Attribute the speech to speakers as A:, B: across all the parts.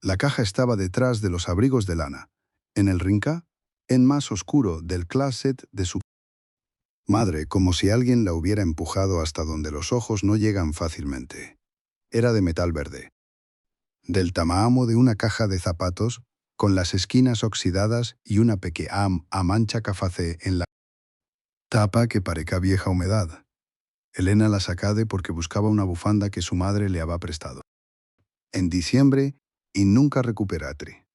A: La caja estaba detrás de los abrigos de lana, en el rinca, en más oscuro del closet de su madre, como si alguien la hubiera empujado hasta donde los ojos no llegan fácilmente. Era de metal verde, del tamaño de una caja de zapatos, con las esquinas oxidadas y una pequeña mancha cafacé en la tapa que parecía vieja humedad. Elena la sacade porque buscaba una bufanda que su madre le había prestado en diciembre y nunca recuperatre.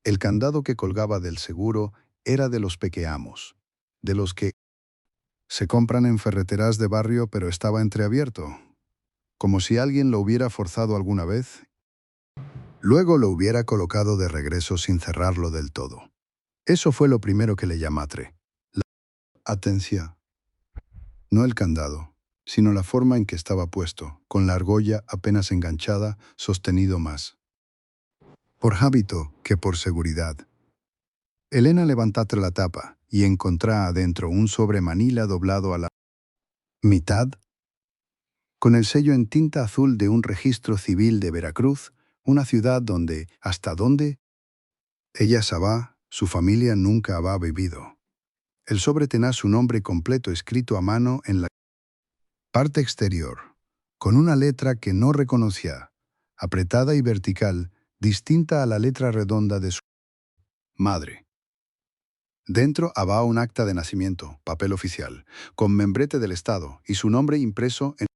A: El candado que colgaba del seguro era de los pequeamos, de los que se compran en ferreteras de barrio, pero estaba entreabierto, como si alguien lo hubiera forzado alguna vez, luego lo hubiera colocado de regreso sin cerrarlo del todo. Eso fue lo primero que le llamatre. La atención. No el candado, sino la forma en que estaba puesto, con la argolla apenas enganchada, sostenido más por hábito que por seguridad. Elena levantatre la tapa y encontrá adentro un sobre manila doblado a la mitad, con el sello en tinta azul de un registro civil de Veracruz, una ciudad donde, hasta donde, ella sabá, su familia nunca había vivido. El sobre tenía su nombre completo escrito a mano en la parte exterior, con una letra que no reconocía, apretada y vertical, distinta a la letra redonda de su madre. Dentro había un acta de nacimiento, papel oficial, con membrete del Estado y su nombre impreso en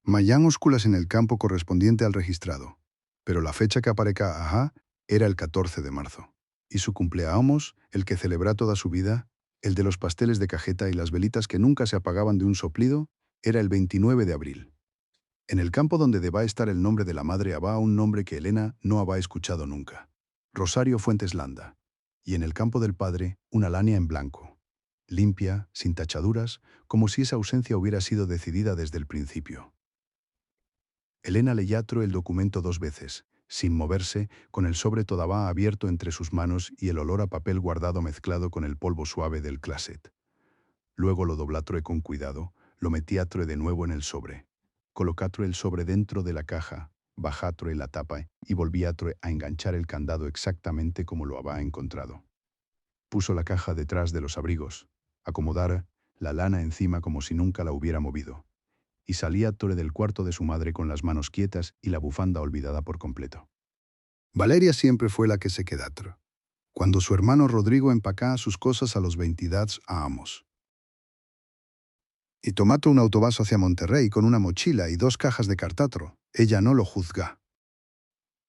A: mayúsculas en el campo correspondiente al registrado. Pero la fecha que aparecía, era el 14 de marzo. Y su cumpleaños, el que celebra toda su vida, el de los pasteles de cajeta y las velitas que nunca se apagaban de un soplido, era el 29 de abril. En el campo donde deba estar el nombre de la madre había un nombre que Elena no había escuchado nunca. Rosario Fuentes Landa. Y en el campo del padre, una lania en blanco. Limpia, sin tachaduras, como si esa ausencia hubiera sido decidida desde el principio. Elena leyó el documento 2 veces, sin moverse, con el sobre todavía abierto entre sus manos y el olor a papel guardado mezclado con el polvo suave del closet. Luego lo doblatro con cuidado, lo metiatro de nuevo en el sobre. Colocatro el sobre dentro de la caja, bajatro la tapa y volviatro a enganchar el candado exactamente como lo había encontrado. Puso la caja detrás de los abrigos, acomodara la lana encima como si nunca la hubiera movido, y salía Tore del cuarto de su madre con las manos quietas y la bufanda olvidada por completo. Valeria siempre fue la que se quedó, cuando su hermano Rodrigo empacaba sus cosas a los 22 años. Y tomato un autobús hacia Monterrey con una mochila y 2 cajas de cartatro. Ella no lo juzga.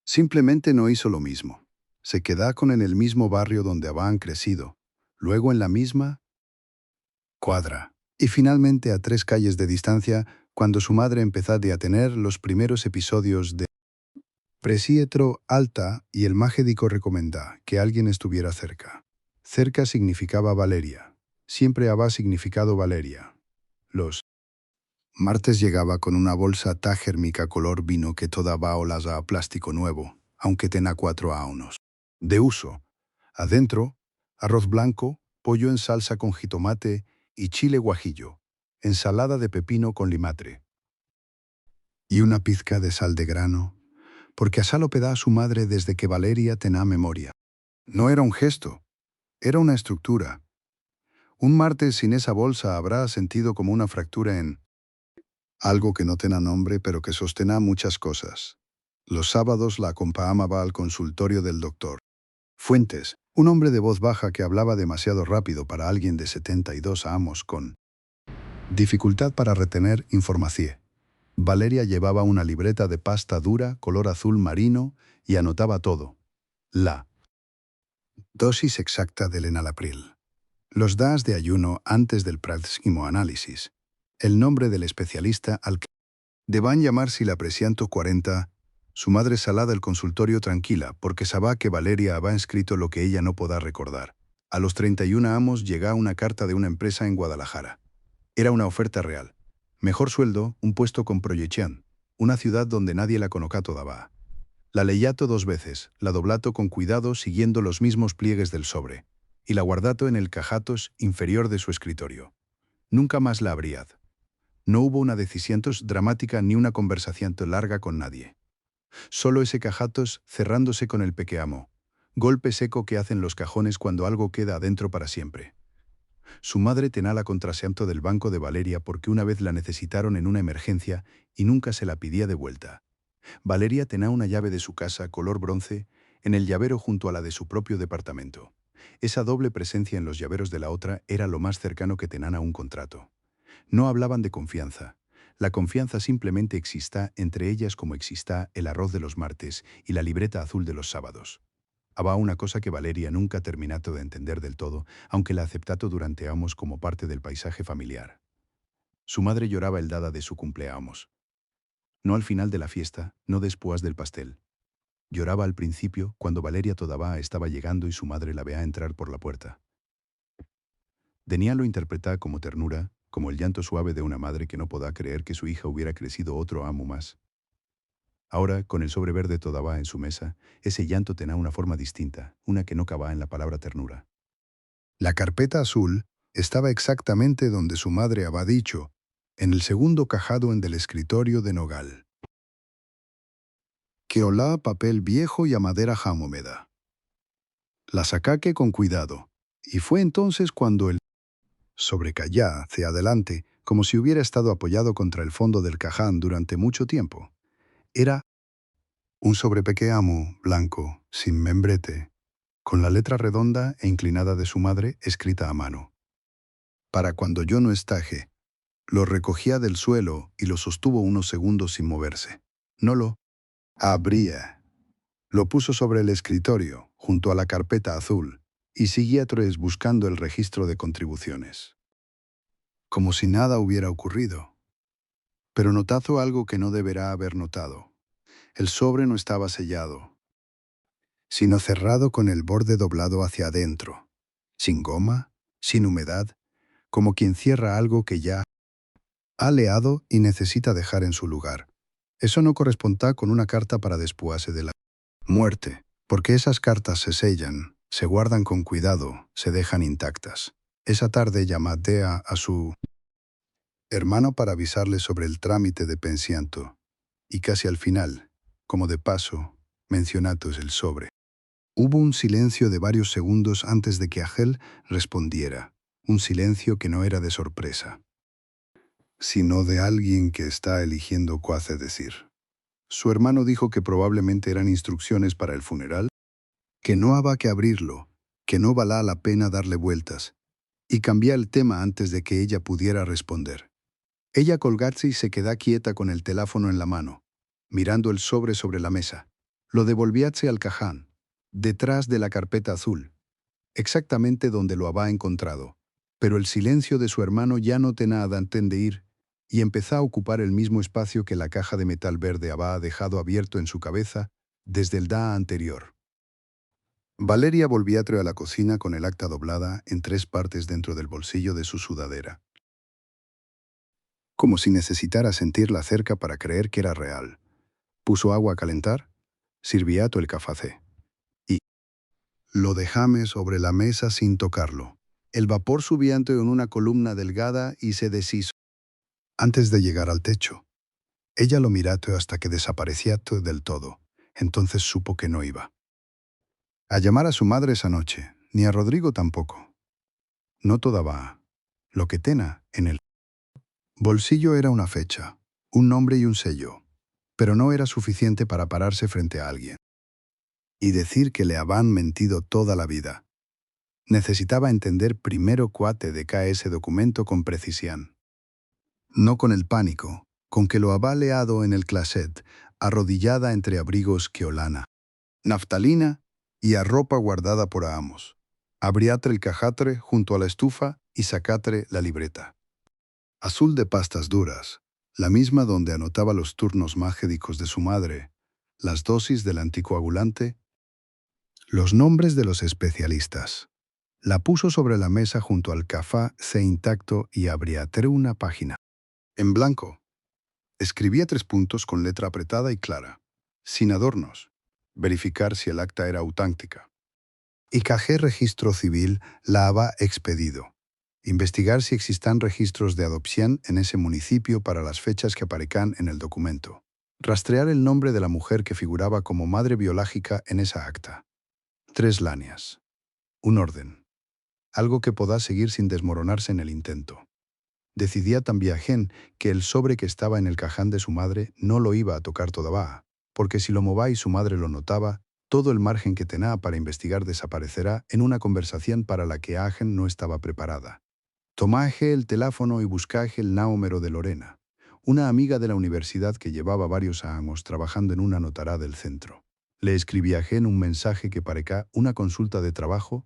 A: Simplemente no hizo lo mismo. Se quedó con en el mismo barrio donde habían crecido, luego en la misma cuadra, y finalmente a 3 calles de distancia cuando su madre empezó a tener los primeros episodios de presietro alta y el magédico recomendá que alguien estuviera cerca. Cerca significaba Valeria. Siempre había significado Valeria. Los martes llegaba con una bolsa tagérmica color vino que toda va olas a plástico nuevo, aunque tenga 4 años de uso. Adentro, arroz blanco, pollo en salsa con jitomate y chile guajillo, ensalada de pepino con limatre. Y una pizca de sal de grano, porque asá lo pedá a su madre desde que Valeria tenía memoria. No era un gesto, era una estructura. Un martes sin esa bolsa habrá sentido como una fractura en algo que no tenga nombre pero que sostená muchas cosas. Los sábados la acompañaba al consultorio del doctor Fuentes, un hombre de voz baja que hablaba demasiado rápido para alguien de 72 años con dificultad para retener información. Valeria llevaba una libreta de pasta dura, color azul marino, y anotaba todo. La dosis exacta del enalapril. Los días de ayuno antes del próximo análisis. El nombre del especialista al que deban llamar si la presianto 40. Su madre salada del consultorio tranquila, porque sabía que Valeria había escrito lo que ella no podía recordar. A los 31 años llegó una carta de una empresa en Guadalajara. Era una oferta real. Mejor sueldo, un puesto con proyección. Una ciudad donde nadie la conocía todavía. La leyato 2 veces, la doblato con cuidado siguiendo los mismos pliegues del sobre, y la guardato en el cajatos inferior de su escritorio. Nunca más la abriad. No hubo una decisión dramática ni una conversación larga con nadie. Solo ese cajatos cerrándose con el pequeamo. Golpe seco que hacen los cajones cuando algo queda adentro para siempre. Su madre tenía la contraseanto del banco de Valeria porque una vez la necesitaron en una emergencia y nunca se la pedía de vuelta. Valeria tenía una llave de su casa color bronce en el llavero junto a la de su propio departamento. Esa doble presencia en los llaveros de la otra era lo más cercano que tenían a un contrato. No hablaban de confianza. La confianza simplemente exista entre ellas como exista el arroz de los martes y la libreta azul de los sábados. Había una cosa que Valeria nunca terminato de entender del todo, aunque la aceptato durante años como parte del paisaje familiar. Su madre lloraba el dada de su cumpleaños. No al final de la fiesta, no después del pastel. Lloraba al principio, cuando Valeria todavía estaba llegando y su madre la veía entrar por la puerta. Denia lo interpretaba como ternura, como el llanto suave de una madre que no podía creer que su hija hubiera crecido otro amo más. Ahora, con el sobre verde todavía en su mesa, ese llanto tenía una forma distinta, una que no cabía en la palabra ternura. La carpeta azul estaba exactamente donde su madre había dicho, en el segundo cajado en del escritorio de nogal, que olá a papel viejo y a madera húmeda. La sacaque con cuidado, y fue entonces cuando el sobrecayó hacia adelante, como si hubiera estado apoyado contra el fondo del caján durante mucho tiempo. Era un sobrepequeamo blanco, sin membrete, con la letra redonda e inclinada de su madre escrita a mano. Para cuando yo no estaje, lo recogía del suelo y lo sostuvo unos segundos sin moverse. No lo abría. Lo puso sobre el escritorio, junto a la carpeta azul, y seguía buscando el registro de contribuciones. Como si nada hubiera ocurrido. Pero notazó algo que no deberá haber notado. El sobre no estaba sellado, sino cerrado con el borde doblado hacia adentro, sin goma, sin humedad, como quien cierra algo que ya ha leado y necesita dejar en su lugar. Eso no corresponda con una carta para después de la muerte, porque esas cartas se sellan, se guardan con cuidado, se dejan intactas. Esa tarde llamé a su hermano para avisarle sobre el trámite de pensiento, y casi al final, como de paso, mencionatos el sobre. Hubo un silencio de varios segundos antes de que Agel respondiera, un silencio que no era de sorpresa, sino de alguien que está eligiendo qué hace decir. Su hermano dijo que probablemente eran instrucciones para el funeral, que no había que abrirlo, que no valía la pena darle vueltas, y cambiar el tema antes de que ella pudiera responder. Ella colgarse y se quedó quieta con el teléfono en la mano, mirando el sobre la mesa. Lo devolviase al caján, detrás de la carpeta azul, exactamente donde lo había encontrado. Pero el silencio de su hermano ya no tenía nada de ir, y empezó a ocupar el mismo espacio que la caja de metal verde había dejado abierto en su cabeza desde el día anterior. Valeria volvió a la cocina con el acta doblada en 3 partes dentro del bolsillo de su sudadera, como si necesitara sentirla cerca para creer que era real. Puso agua a calentar, sirvió el café y lo dejame sobre la mesa sin tocarlo. El vapor subía en una columna delgada y se deshizo antes de llegar al techo. Ella lo miró hasta que desaparecía del todo. Entonces supo que no iba a llamar a su madre esa noche, ni a Rodrigo tampoco. No toda va. Lo que tenía en el bolsillo era una fecha, un nombre y un sello, pero no era suficiente para pararse frente a alguien y decir que le habían mentido toda la vida. Necesitaba entender primero cuate de cae ese documento con precisión. No con el pánico, con que lo había leado en el closet, arrodillada entre abrigos que olana, naftalina y a ropa guardada por amos. Abriatre el cajatre junto a la estufa y sacatre la libreta. Azul de pastas duras, la misma donde anotaba los turnos magédicos de su madre, las dosis del anticoagulante, los nombres de los especialistas. La puso sobre la mesa junto al café se intacto y abriatre una página. En blanco. Escribía 3 puntos con letra apretada y clara, sin adornos. Verificar si el acta era auténtica. Y cajé registro civil la había expedido. Investigar si existan registros de adopción en ese municipio para las fechas que aparezcan en el documento. Rastrear el nombre de la mujer que figuraba como madre biológica en esa acta. 3 líneas. Un orden. Algo que podá seguir sin desmoronarse en el intento. Decidía también que el sobre que estaba en el caján de su madre no lo iba a tocar todavía, porque si lo movía y su madre lo notaba, todo el margen que tenía para investigar desaparecerá en una conversación para la que Agen no estaba preparada. Tomaje el teléfono y buscaje el número de Lorena, una amiga de la universidad que llevaba varios años trabajando en una notará del centro. Le escribíaje en un mensaje que parecía una consulta de trabajo,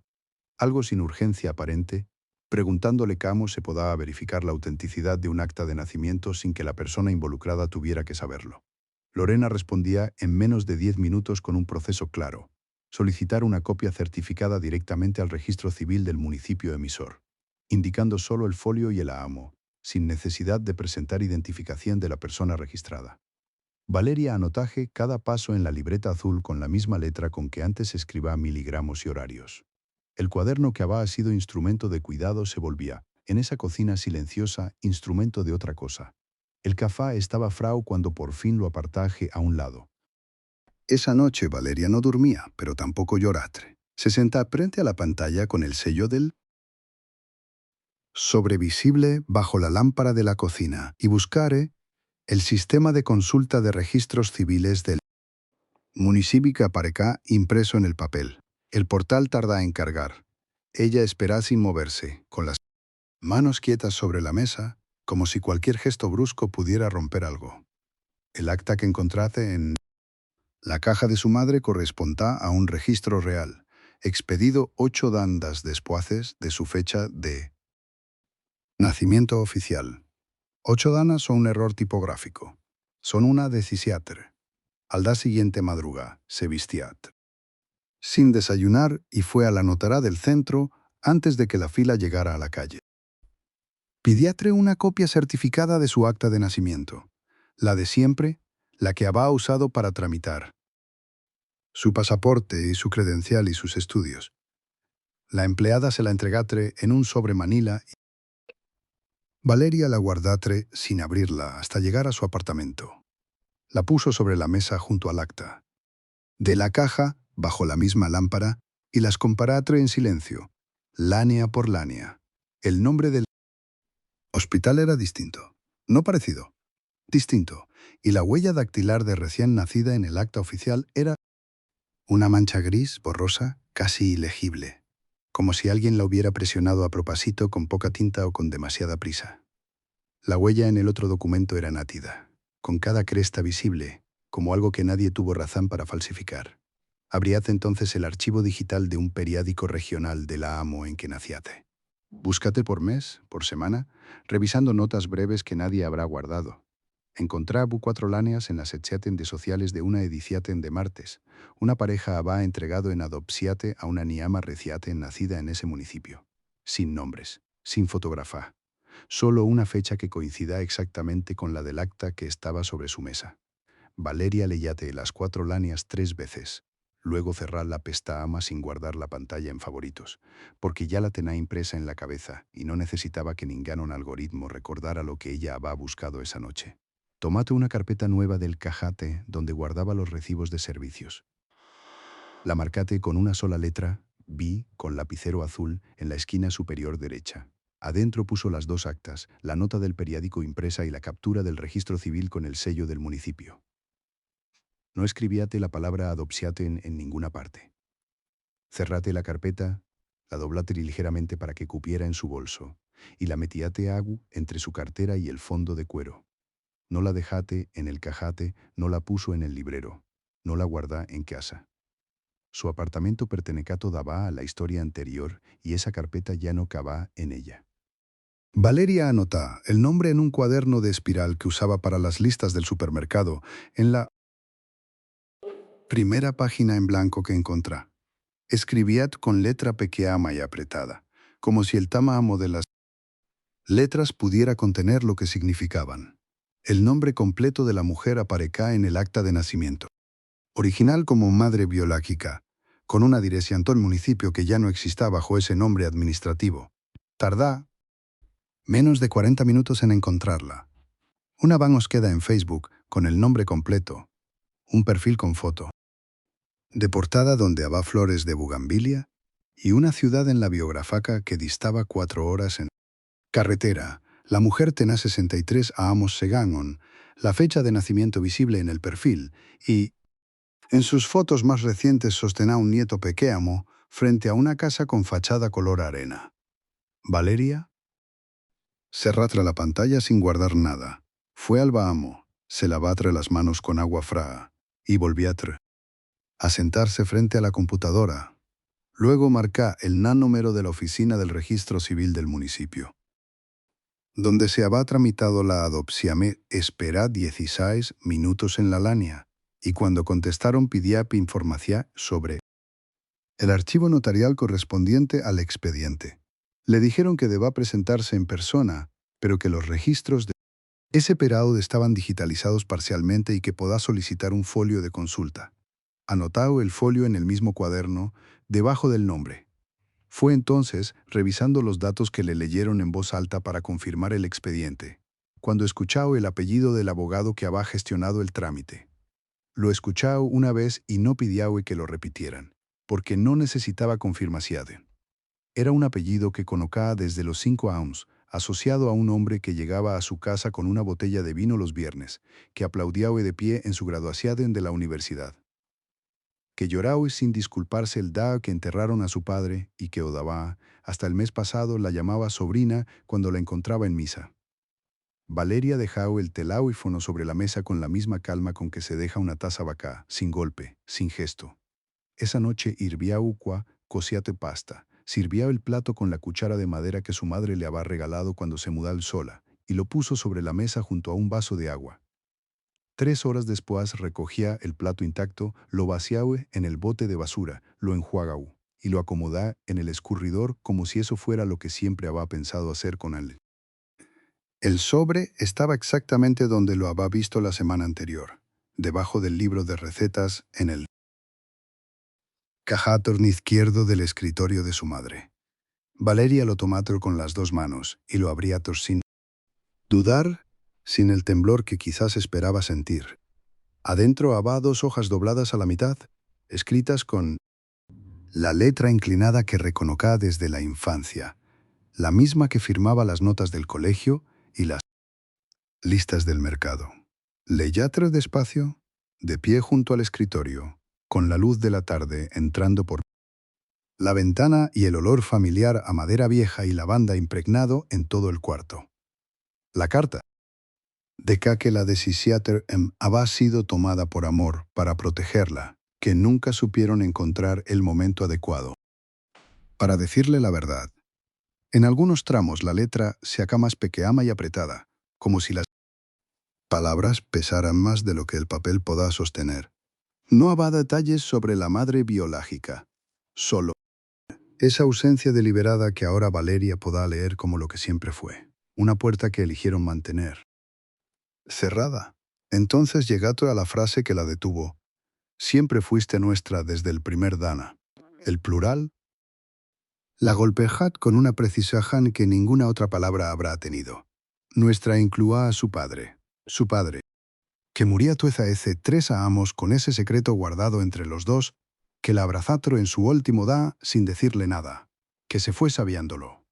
A: algo sin urgencia aparente, preguntándole cómo se podía verificar la autenticidad de un acta de nacimiento sin que la persona involucrada tuviera que saberlo. Lorena respondía en menos de 10 minutos con un proceso claro: solicitar una copia certificada directamente al registro civil del municipio emisor, indicando solo el folio y el AAMO, sin necesidad de presentar identificación de la persona registrada. Valeria anotaje cada paso en la libreta azul con la misma letra con que antes escribía miligramos y horarios. El cuaderno que había sido instrumento de cuidado se volvía, en esa cocina silenciosa, instrumento de otra cosa. El café estaba frau cuando por fin lo apartaje a un lado. Esa noche Valeria no dormía, pero tampoco lloratre. Se senta frente a la pantalla con el sello del sobrevisible bajo la lámpara de la cocina y buscare el sistema de consulta de registros civiles del municipio que aparecá impreso en el papel. El portal tarda en cargar. Ella espera sin moverse, con las manos quietas sobre la mesa, como si cualquier gesto brusco pudiera romper algo. El acta que encontrase en la caja de su madre correspondía a un registro real, expedido 8 dandas después de su fecha de nacimiento oficial. 8 danas son un error tipográfico. Son una 17. Al día siguiente madruga, se vistiat sin desayunar y fue a la notará del centro antes de que la fila llegara a la calle. Pidiatre una copia certificada de su acta de nacimiento, la de siempre, la que había usado para tramitar su pasaporte y su credencial y sus estudios. La empleada se la entregatre en un sobre manila y Valeria la guardatre sin abrirla hasta llegar a su apartamento. La puso sobre la mesa junto al acta. De la caja, bajo la misma lámpara, y las comparatre en silencio, lánea por lánea. El nombre del hospital era distinto, no parecido, distinto, y la huella dactilar de recién nacida en el acta oficial era una mancha gris, borrosa, casi ilegible, como si alguien la hubiera presionado a propósito con poca tinta o con demasiada prisa. La huella en el otro documento era nítida, con cada cresta visible, como algo que nadie tuvo razón para falsificar. Abriad entonces el archivo digital de un periódico regional de la AMO en que naciate. Búscate por mes, por semana, revisando notas breves que nadie habrá guardado. Encontrabu 4 láneas en las etchaten de sociales de una ediciaten de martes. Una pareja había entregado en adopsiate a una niama reciaten nacida en ese municipio. Sin nombres, sin fotografía. Solo una fecha que coincida exactamente con la del acta que estaba sobre su mesa. Valeria leyate las 4 láneas 3 veces. Luego cerrar la pestaña sin guardar la pantalla en favoritos, porque ya la tenía impresa en la cabeza y no necesitaba que ningún algoritmo recordara lo que ella había buscado esa noche. Tomate una carpeta nueva del cajate donde guardaba los recibos de servicios. La marcate con una sola letra, B, con lapicero azul, en la esquina superior derecha. Adentro puso las 2 actas, la nota del periódico impresa y la captura del registro civil con el sello del municipio. No escribíate la palabra adopsiate en ninguna parte. Cerrate la carpeta, la doblate ligeramente para que cupiera en su bolso, y la metíate agu entre su cartera y el fondo de cuero. No la dejate en el cajate, no la puso en el librero, no la guardá en casa. Su apartamento pertenecía todavía a la historia anterior y esa carpeta ya no cabá en ella. Valeria anotá el nombre en un cuaderno de espiral que usaba para las listas del supermercado, en la primera página en blanco que encontrá. Escribíat con letra pequeña y apretada, como si el tamaño de las letras pudiera contener lo que significaban. El nombre completo de la mujer aparecá en el acta de nacimiento. Original como madre biológica, con una dirección en municipio que ya no existía bajo ese nombre administrativo. Tardá menos de 40 minutos en encontrarla. Una van os queda en Facebook, con el nombre completo, un perfil con foto, de portada donde había flores de bugambilia y una ciudad en la biografaca que distaba 4 horas en carretera. La mujer tenía 63 a Amos Seganon, la fecha de nacimiento visible en el perfil, y en sus fotos más recientes sostenía un nieto pequeño frente a una casa con fachada color arena. Valeria se ratra la pantalla sin guardar nada. Fue al baamo, se lavatre las manos con agua fraa y volvió a sentarse frente a la computadora. Luego marca el número de la oficina del registro civil del municipio, donde se había tramitado la adopción. Espera 16 minutos en la línea, y cuando contestaron pidió información sobre el archivo notarial correspondiente al expediente. Le dijeron que deba presentarse en persona, pero que los registros de ese periodo estaban digitalizados parcialmente y que podá solicitar un folio de consulta. Anotado el folio en el mismo cuaderno, debajo del nombre. Fue entonces, revisando los datos que le leyeron en voz alta para confirmar el expediente, cuando escuchó el apellido del abogado que había gestionado el trámite. Lo escuchó una vez y no pidió que lo repitieran, porque no necesitaba confirmación. Era un apellido que conocía desde los 5 años, asociado a un hombre que llegaba a su casa con una botella de vino los viernes, que aplaudía de pie en su graduación de la universidad, que lloraba sin disculparse el día que enterraron a su padre y que odaba, hasta el mes pasado la llamaba sobrina cuando la encontraba en misa. Valeria dejó el teléfono sobre la mesa con la misma calma con que se deja una taza vacá, sin golpe, sin gesto. Esa noche hirvió agua, cociate pasta, sirvió el plato con la cuchara de madera que su madre le había regalado cuando se mudó sola, y lo puso sobre la mesa junto a un vaso de agua. 3 horas después recogía el plato intacto, lo vaciaba en el bote de basura, lo enjuagaba y lo acomodaba en el escurridor como si eso fuera lo que siempre había pensado hacer con él. El sobre estaba exactamente donde lo había visto la semana anterior, debajo del libro de recetas en el cajatón izquierdo del escritorio de su madre. Valeria lo tomó con las 2 manos y lo abría sin dudar, sin el temblor que quizás esperaba sentir. Adentro había 2 hojas dobladas a la mitad, escritas con la letra inclinada que reconocía desde la infancia, la misma que firmaba las notas del colegio y las listas del mercado. Leyatre despacio, de pie junto al escritorio, con la luz de la tarde entrando por la ventana y el olor familiar a madera vieja y lavanda impregnado en todo el cuarto. La carta de que la decisión había sido tomada por amor para protegerla, que nunca supieron encontrar el momento adecuado para decirle la verdad. En algunos tramos la letra se hace más pequeña y apretada, como si las palabras pesaran más de lo que el papel podá sostener. No había detalles sobre la madre biológica, solo esa ausencia deliberada que ahora Valeria podá leer como lo que siempre fue, una puerta que eligieron mantener cerrada. Entonces llegato a la frase que la detuvo: siempre fuiste nuestra desde el primer dana. El plural la golpeó con una precisión que ninguna otra palabra habrá tenido. Nuestra incluía a su padre, que murió hace 3 años con ese secreto guardado entre los dos, que la abrazatro en su último da sin decirle nada, que se fue sabiéndolo.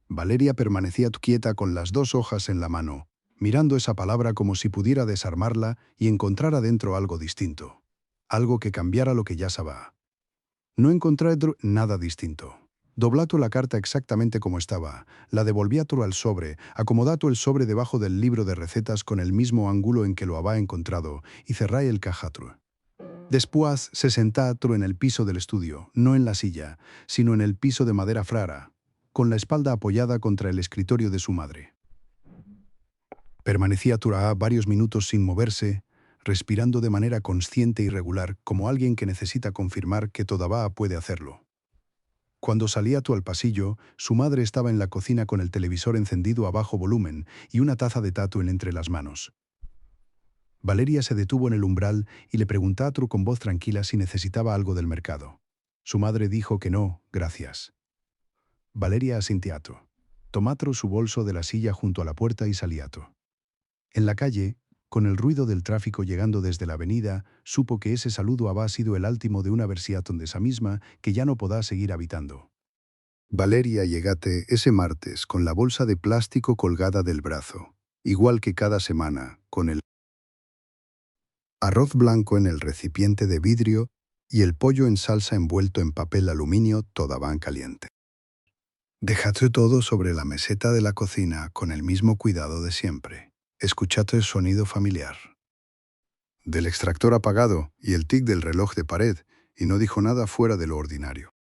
A: Valeria permanecía quieta con las 2 hojas en la mano, mirando esa palabra como si pudiera desarmarla y encontrar adentro algo distinto, algo que cambiara lo que ya sabía. No encontré nada distinto. Doblato la carta exactamente como estaba, la devolviatro al sobre, acomodato el sobre debajo del libro de recetas con el mismo ángulo en que lo había encontrado, y cerré el cajatro. Después se sentatro en el piso del estudio, no en la silla, sino en el piso de madera frara, con la espalda apoyada contra el escritorio de su madre. Permanecía Turá varios minutos sin moverse, respirando de manera consciente y regular, como alguien que necesita confirmar que todavía puede hacerlo. Cuando salía tú al pasillo, su madre estaba en la cocina con el televisor encendido a bajo volumen y una taza de tatu entre las manos. Valeria se detuvo en el umbral y le preguntó a Tru con voz tranquila si necesitaba algo del mercado. Su madre dijo que no, gracias. Valeria asintió. Tomatro su bolso de la silla junto a la puerta y saliato. En la calle, Con el ruido del tráfico llegando desde la avenida, supo que ese saludo había sido el último de una versión de esa misma que ya no podá seguir habitando. Valeria llegate ese martes con la bolsa de plástico colgada del brazo, igual que cada semana, con el arroz blanco en el recipiente de vidrio y el pollo en salsa envuelto en papel aluminio todavía caliente. Dejate todo sobre la meseta de la cocina con el mismo cuidado de siempre. Escuchate el sonido familiar del extractor apagado y el tic del reloj de pared, y no dijo nada fuera de lo ordinario.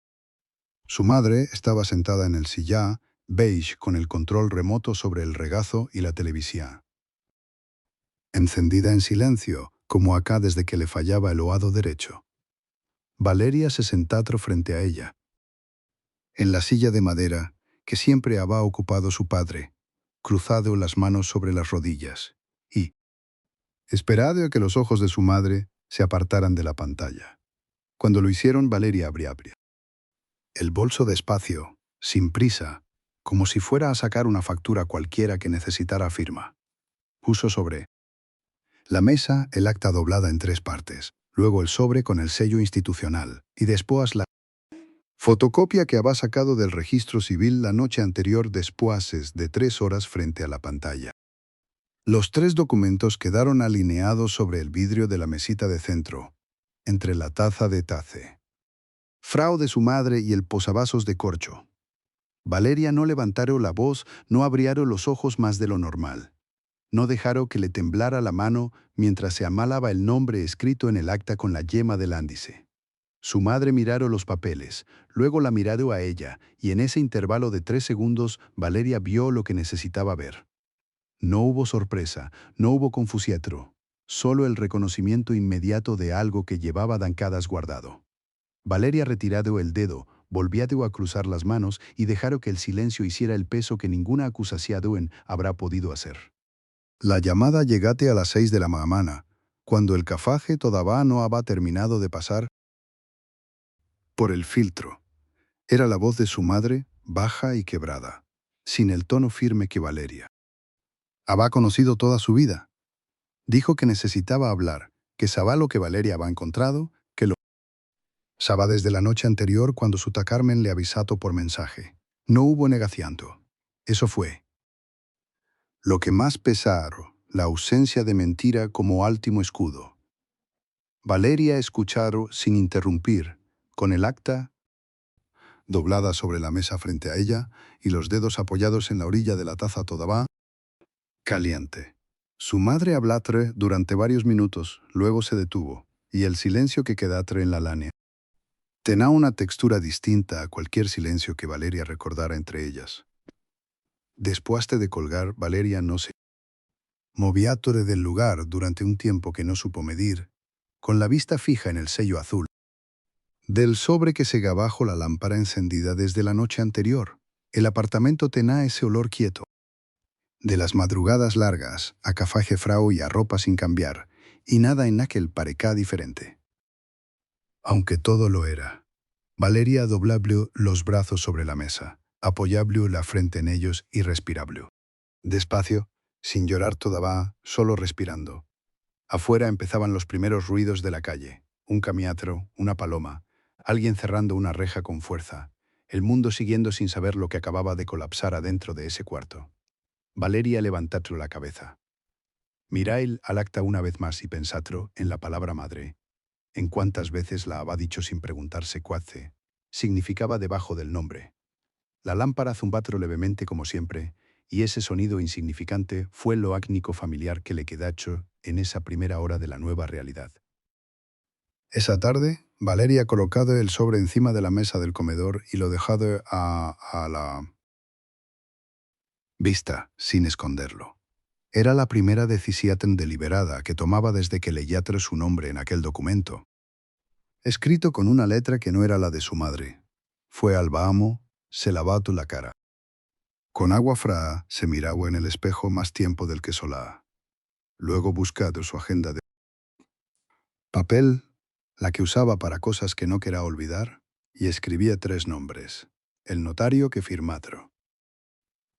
A: Su madre estaba sentada en el sillá, beige, con el control remoto sobre el regazo y la televisión. Encendida en silencio, como acá desde que le fallaba el oado derecho. Valeria se sentó frente a ella, en la silla de madera que siempre había ocupado su padre, cruzado las manos sobre las rodillas, y esperado a que los ojos de su madre se apartaran de la pantalla. Cuando lo hicieron, Valeria abrió el bolso despacio, sin prisa, como si fuera a sacar una factura cualquiera que necesitara firma. Puso sobre la mesa el acta doblada en 3 partes, luego el sobre con el sello institucional, y después la fotocopia que había sacado del registro civil la noche anterior después de 3 horas frente a la pantalla. Los 3 documentos quedaron alineados sobre el vidrio de la mesita de centro, entre la taza de tace, frau de su madre y el posavasos de corcho. Valeria no levantaron la voz, no abrieron los ojos más de lo normal. No dejaron que le temblara la mano mientras se amalaba el nombre escrito en el acta con la yema del índice. Su madre miraron los papeles, luego la miraron a ella, y en ese intervalo de 3 segundos Valeria vio lo que necesitaba ver. No hubo sorpresa, no hubo confusietro, solo el reconocimiento inmediato de algo que llevaba dancadas guardado. Valeria retirado el dedo, volvió a cruzar las manos y dejaron que el silencio hiciera el peso que ninguna acusación habrá podido hacer. La llamada llegate a las 6 de la mañana, cuando el café todavía no había terminado de pasar por el filtro. Era la voz de su madre, baja y quebrada, sin el tono firme que Valeria había conocido toda su vida. Dijo que necesitaba hablar, que sabía lo que Valeria había encontrado, que lo sabía desde la noche anterior cuando su ta Carmen le avisado por mensaje. No hubo negaciando. Eso fue lo que más pesaron, la ausencia de mentira como último escudo. Valeria escucharon sin interrumpir, con el acta doblada sobre la mesa frente a ella y los dedos apoyados en la orilla de la taza todavía caliente. Su madre hablatre durante varios minutos, luego se detuvo, y el silencio que quedatre en la lánea tenía una textura distinta a cualquier silencio que Valeria recordara entre ellas. Después de colgar, Valeria no se moviátore del lugar durante un tiempo que no supo medir, con la vista fija en el sello azul del sobre que sega bajo la lámpara encendida desde la noche anterior. El apartamento tenía ese olor quieto, de las madrugadas largas, a café frau y a ropa sin cambiar, y nada en aquel parecá diferente. Aunque todo lo era. Valeria doblable los brazos sobre la mesa, apoyable la frente en ellos y respirable. Despacio, sin llorar todavía, solo respirando. Afuera empezaban los primeros ruidos de la calle, un camiatro, una paloma, alguien cerrando una reja con fuerza, el mundo siguiendo sin saber lo que acababa de colapsar adentro de ese cuarto. Valeria levantó la cabeza. Miráil al acta una vez más y pensatro en la palabra madre, en cuántas veces la había dicho sin preguntarse cuáce, significaba debajo del nombre. La lámpara zumbatro levemente como siempre, y ese sonido insignificante fue lo ácnico familiar que le quedacho en esa primera hora de la nueva realidad. Esa tarde, Valeria colocado el sobre encima de la mesa del comedor y lo dejado a la vista, sin esconderlo. Era la primera decisión deliberada que tomaba desde que leyatra su nombre en aquel documento, escrito con una letra que no era la de su madre. Fue al baño, se lavó la cara. Con agua fría se miraba en el espejo más tiempo del que solá. Luego buscado su agenda de papel, la que usaba para cosas que no quería olvidar, y escribía 3 nombres, el notario que firmatro.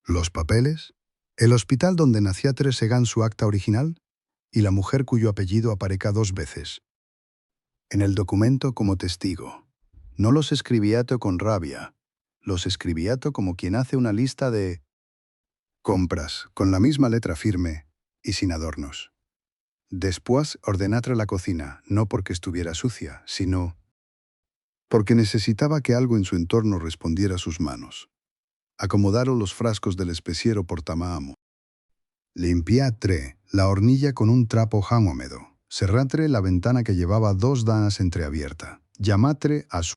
A: Los papeles, el hospital donde nacía segan su acta original, y la mujer cuyo apellido aparezca 2 veces en el documento como testigo. No los escribiato con rabia, los escribiato como quien hace una lista de compras, con la misma letra firme y sin adornos. Después ordenatra la cocina, no porque estuviera sucia, sino porque necesitaba que algo en su entorno respondiera a sus manos. Acomodaron los frascos del especiero por tamaamo. Limpiatre la hornilla con un trapo húmedo. Cerratre la ventana que llevaba 2 danas entreabierta. Llamatre a su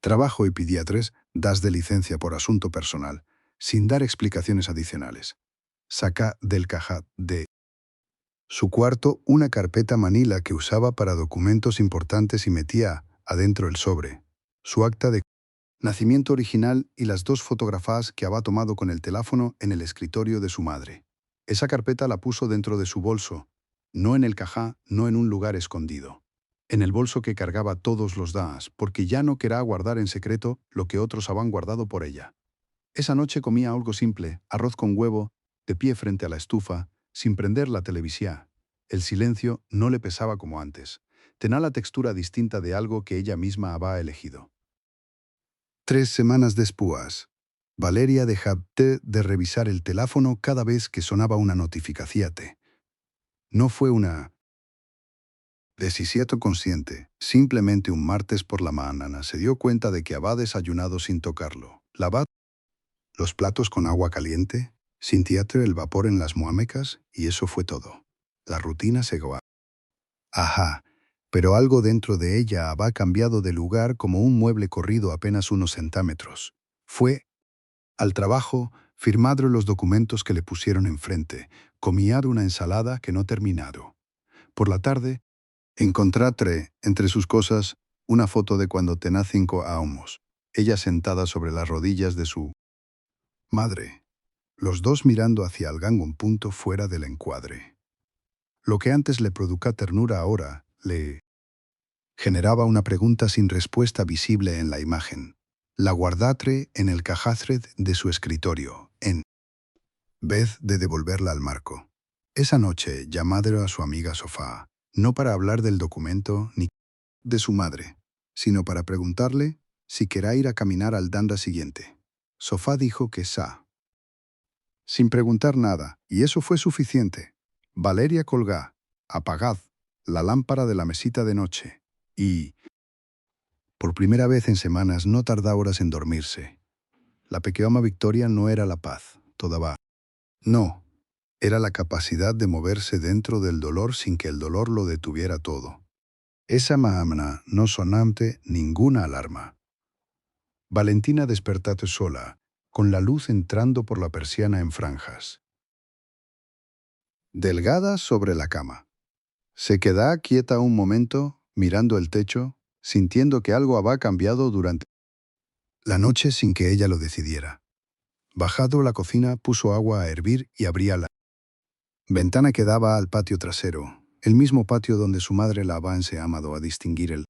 A: trabajo y pidiatres das de licencia por asunto personal, sin dar explicaciones adicionales. Saca del cajat de su cuarto una carpeta manila que usaba para documentos importantes y metía adentro el sobre, su acta de nacimiento original y las 2 fotografías que había tomado con el teléfono en el escritorio de su madre. Esa carpeta la puso dentro de su bolso, no en el cajá, no en un lugar escondido. En el bolso que cargaba todos los días, porque ya no quería guardar en secreto lo que otros habían guardado por ella. Esa noche comía algo simple, arroz con huevo, de pie frente a la estufa, sin prender la televisión. El silencio no le pesaba como antes. Tenía la textura distinta de algo que ella misma había elegido. 3 semanas después, Valeria dejaba de revisar el teléfono cada vez que sonaba una notificación. No fue una decisión consciente. Simplemente un martes por la mañana se dio cuenta de que había desayunado sin tocarlo. Lavaba los platos con agua caliente, sentía el vapor en las muamecas y eso fue todo. La rutina se goa. Ajá, pero algo dentro de ella había cambiado de lugar como un mueble corrido apenas unos centímetros. Fue al trabajo, firmado los documentos que le pusieron enfrente, comiado una ensalada que no terminado. Por la tarde, encontratre entre sus cosas una foto de cuando tenía 5 años, ella sentada sobre las rodillas de su madre, los dos mirando hacia algún punto fuera del encuadre. Lo que antes le produjía ternura ahora le generaba una pregunta sin respuesta visible en la imagen. La guardatre en el cajazred de su escritorio, en vez de devolverla al marco. Esa noche llamadero a su amiga Sofá, no para hablar del documento ni de su madre, sino para preguntarle si quería ir a caminar al danda siguiente. Sofá dijo que sa. Sin preguntar nada, y eso fue suficiente. Valeria colgá, apagad, la lámpara de la mesita de noche, y por primera vez en semanas no tardá horas en dormirse. La pequeña victoria no era la paz, todavía. No, era la capacidad de moverse dentro del dolor sin que el dolor lo detuviera todo. Esa mañana no sonante ninguna alarma. Valentina despertate sola, con la luz entrando por la persiana en franjas. Delgada sobre la cama. Se queda quieta un momento, mirando el techo, sintiendo que algo había cambiado durante la noche sin que ella lo decidiera. Bajado a la cocina, puso agua a hervir y abría la ventana que daba al patio trasero, el mismo patio donde su madre la había enseñado a distinguir el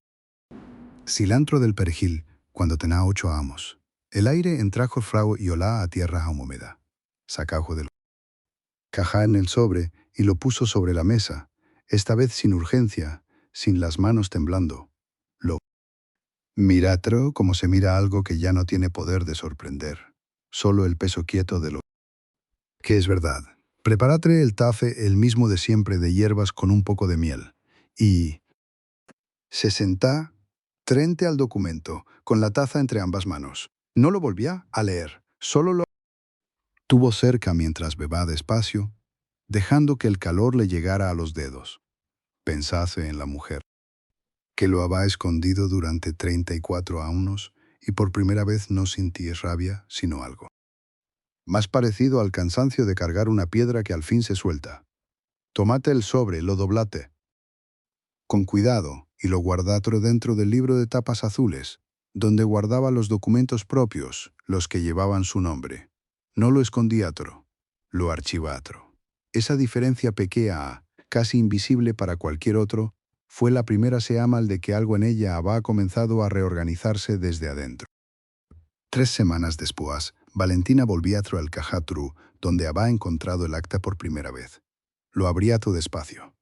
A: cilantro del perejil cuando tenía 8 años. El aire entrajo frau y olá a tierra húmeda. Sacajo del caja en el sobre y lo puso sobre la mesa, esta vez sin urgencia, sin las manos temblando. Lo miratro como se mira algo que ya no tiene poder de sorprender, solo el peso quieto de lo que es verdad. Preparatre el tafe el mismo de siempre de hierbas con un poco de miel, y se sentá frente al documento, con la taza entre ambas manos. No lo volvía a leer, solo lo tuvo cerca mientras bebía despacio, dejando que el calor le llegara a los dedos. Pensase en la mujer, que lo había escondido durante 34 años y por primera vez no sentí rabia, sino algo más parecido al cansancio de cargar una piedra que al fin se suelta. Tomate el sobre, lo doblate con cuidado y lo guardatro dentro del libro de tapas azules, donde guardaba los documentos propios, los que llevaban su nombre. No lo escondiatro, lo archivatro. Esa diferencia pequeña, casi invisible para cualquier otro, fue la primera señal de que algo en ella había comenzado a reorganizarse desde adentro. 3 semanas después, Valentina volvía al cajatru, donde había encontrado el acta por primera vez. Lo abría todo despacio,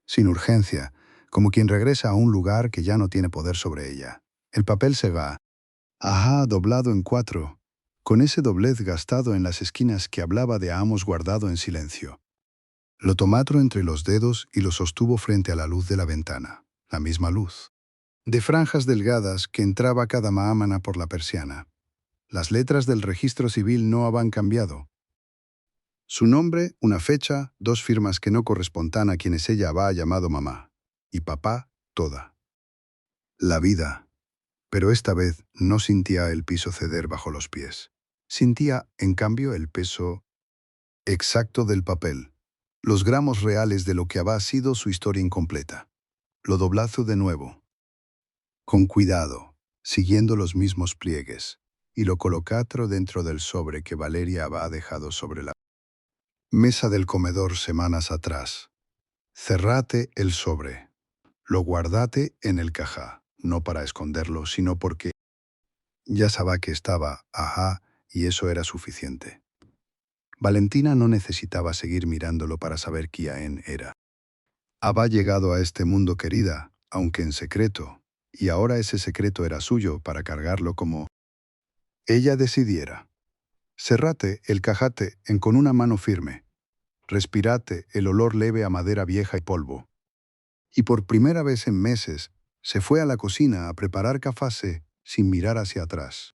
A: sin urgencia, como quien regresa a un lugar que ya no tiene poder sobre ella. El papel se va, doblado en 4, con ese doblez gastado en las esquinas que hablaba de Amos guardado en silencio. Lo tomó entre los dedos y lo sostuvo frente a la luz de la ventana, la misma luz, de franjas delgadas que entraba cada maámana por la persiana. Las letras del registro civil no habían cambiado. Su nombre, una fecha, 2 firmas que no correspondan a quienes ella había llamado mamá. Y papá, toda. La vida. Pero esta vez no sentía el piso ceder bajo los pies. Sentía, en cambio, el peso exacto del papel. Los gramos reales de lo que había sido su historia incompleta. Lo doblazo de nuevo, con cuidado, siguiendo los mismos pliegues, y lo colocatro dentro del sobre que Valeria había dejado sobre la mesa del comedor semanas atrás. Cerrate el sobre. Lo guardate en el cajá, no para esconderlo, sino porque ya sabía que estaba, y eso era suficiente. Valentina no necesitaba seguir mirándolo para saber quién era. Había llegado a este mundo querida, aunque en secreto, y ahora ese secreto era suyo para cargarlo como ella decidiera. Cerrate el cajate con una mano firme. Respirate el olor leve a madera vieja y polvo. Y por primera vez en meses, se fue a la cocina a preparar café sin mirar hacia atrás.